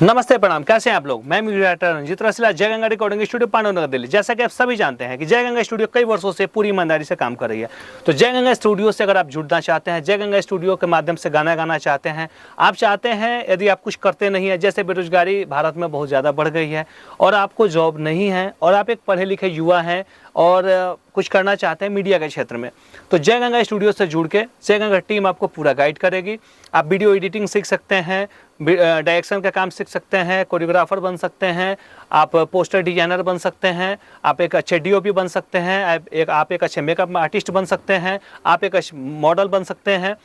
नमस्ते प्रणाम, कैसे हैं आप लोग। मैं म्यूजिक डायरेक्टर रंजीत रसीला, जय गंगा रिकॉर्डिंग स्टूडियो पांडुनगर दिल्ली। जैसा कि आप सभी जानते हैं कि जय गंगा स्टूडियो कई वर्षों से पूरी ईमानदारी से काम कर रही है। तो जय गंगा स्टूडियो से अगर आप जुड़ना चाहते हैं, जय गंगा स्टूडियो के माध्यम से गाना गाना चाहते हैं, आप चाहते हैं यदि आप कुछ करते नहीं है, जैसे बेरोजगारी भारत में बहुत ज़्यादा बढ़ गई है और आपको जॉब नहीं है और आप एक पढ़े लिखे युवा हैं और कुछ करना चाहते हैं मीडिया के क्षेत्र में, तो जय गंगा स्टूडियो से जुड़ के जय गंगा टीम आपको पूरा गाइड करेगी। आप वीडियो एडिटिंग सीख सकते हैं, डायरेक्शन का काम सीख सकते हैं, कोरियोग्राफर बन सकते हैं, आप पोस्टर डिजाइनर बन सकते हैं, आप एक अच्छे डीओपी बन सकते हैं, आप एक अच्छे मेकअप आर्टिस्ट बन सकते हैं, आप एक अच्छे मॉडल बन सकते हैं।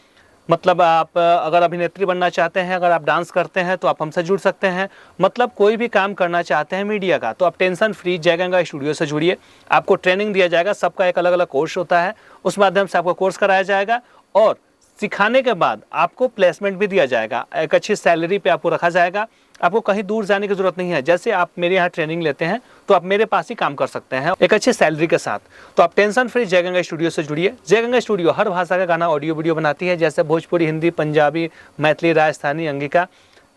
मतलब आप अगर अभिनेत्री बनना चाहते हैं, अगर आप डांस करते हैं तो आप हमसे जुड़ सकते हैं। मतलब कोई भी काम करना चाहते हैं मीडिया का, तो आप टेंशन फ्री जय गंगा स्टूडियो से जुड़िए। आपको ट्रेनिंग दिया जाएगा, सबका एक अलग अलग कोर्स होता है, उस माध्यम से आपको कोर्स कराया जाएगा और सिखाने के बाद आपको प्लेसमेंट भी दिया जाएगा, एक अच्छी सैलरी पे आपको रखा जाएगा। आपको कहीं दूर जाने की जरूरत नहीं है। जैसे आप मेरे यहाँ ट्रेनिंग लेते हैं तो आप मेरे पास ही काम कर सकते हैं एक अच्छी सैलरी के साथ। तो आप टेंशन फ्री जय गंगा स्टूडियो से जुड़िए। जय गंगा स्टूडियो हर भाषा का गाना ऑडियो वीडियो बनाती है, जैसे भोजपुरी, हिंदी, पंजाबी, मैथिली, राजस्थानी, अंगिका,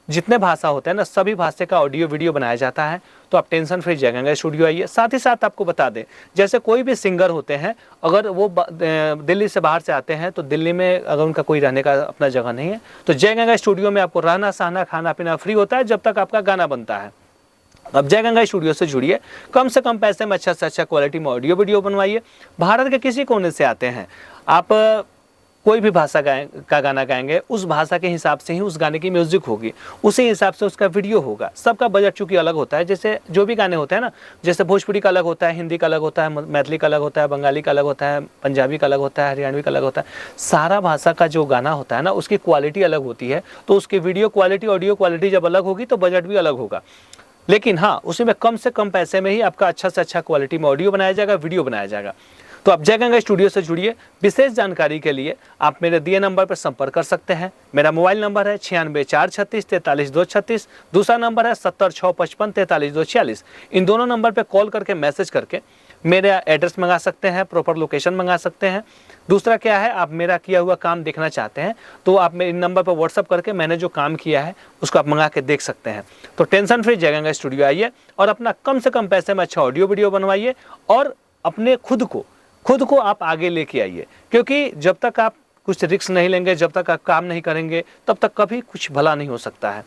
जितने भाषा होते हैं ना, सभी भाषा का ऑडियो वीडियो बनाया जाता है। तो आप टेंशन फ्री जय गंगा स्टूडियो आइए। साथ ही साथ आपको बता दें, जैसे कोई भी सिंगर होते हैं, अगर वो दिल्ली से बाहर से आते हैं तो दिल्ली में अगर उनका कोई रहने का अपना जगह नहीं है, तो जय गंगा स्टूडियो में आपको रहना सहना खाना पीना फ्री होता है जब तक आपका गाना बनता है। अब जय गंगा स्टूडियो से जुड़िए, कम से कम पैसे में अच्छा से अच्छा क्वालिटी में ऑडियो वीडियो बनवाइए। भारत के किसी कोने से आते हैं, आप कोई भी भाषा का गाना गाएंगे, उस भाषा के हिसाब से ही उस गाने की म्यूजिक होगी, उसी हिसाब से उसका वीडियो होगा। सबका बजट चूंकि अलग होता है, जैसे जो भी गाने होते हैं ना, जैसे भोजपुरी का अलग होता है, हिंदी का अलग होता है, मैथिली का अलग होता है, बंगाली का अलग होता है, पंजाबी का अलग होता है, हरियाणवी का अलग होता है। सारा भाषा का जो गाना होता है ना, उसकी क्वालिटी अलग होती है। तो उसकी वीडियो क्वालिटी, ऑडियो क्वालिटी जब अलग होगी तो बजट भी अलग होगा। लेकिन हाँ, उसी में कम से कम पैसे में ही आपका अच्छा से अच्छा क्वालिटी में ऑडियो बनाया जाएगा, वीडियो बनाया जाएगा। तो आप जय गंगा स्टूडियो से जुड़िए। विशेष जानकारी के लिए आप मेरे दिए नंबर पर संपर्क कर सकते हैं। मेरा मोबाइल नंबर है 9646343236, दूसरा नंबर है 70655434246। इन दोनों नंबर पर कॉल करके मैसेज करके मेरा एड्रेस मंगा सकते हैं, प्रॉपर लोकेशन मंगा सकते हैं। दूसरा क्या है, आप मेरा किया हुआ काम देखना चाहते हैं तो आप मेरे नंबर पर व्हाट्सअप करके मैंने जो काम किया है उसको आप मंगा के देख सकते हैं। तो टेंशन फ्री जय गंगा स्टूडियो आइए और अपना कम से कम पैसे में अच्छा ऑडियो वीडियो बनवाइए और अपने खुद को आप आगे लेके आइए। क्योंकि जब तक आप कुछ रिस्क नहीं लेंगे, जब तक आप काम नहीं करेंगे, तब तक कभी कुछ भला नहीं हो सकता है।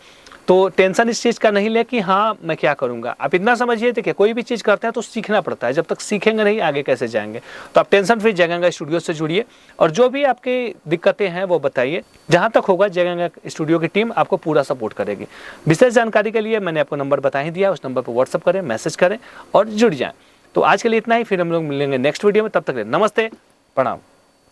तो टेंशन इस चीज़ का नहीं ले कि हाँ मैं क्या करूँगा। आप इतना समझिए कि कोई भी चीज़ करते हैं तो सीखना पड़ता है, जब तक सीखेंगे नहीं आगे कैसे जाएंगे। तो आप टेंशन फ्री जय गंगा स्टूडियो से जुड़िए और जो भी आपकी दिक्कतें हैं वो बताइए। जहाँ तक होगा जय गंगा स्टूडियो की टीम आपको पूरा सपोर्ट करेगी। विशेष जानकारी के लिए मैंने आपको नंबर बता ही दिया, उस नंबर पर व्हाट्सअप करें, मैसेज करें और जुड़ जाएँ। तो आज के लिए इतना ही, फिर हम लोग मिलेंगे नेक्स्ट वीडियो में। तब तक नमस्ते, प्रणाम।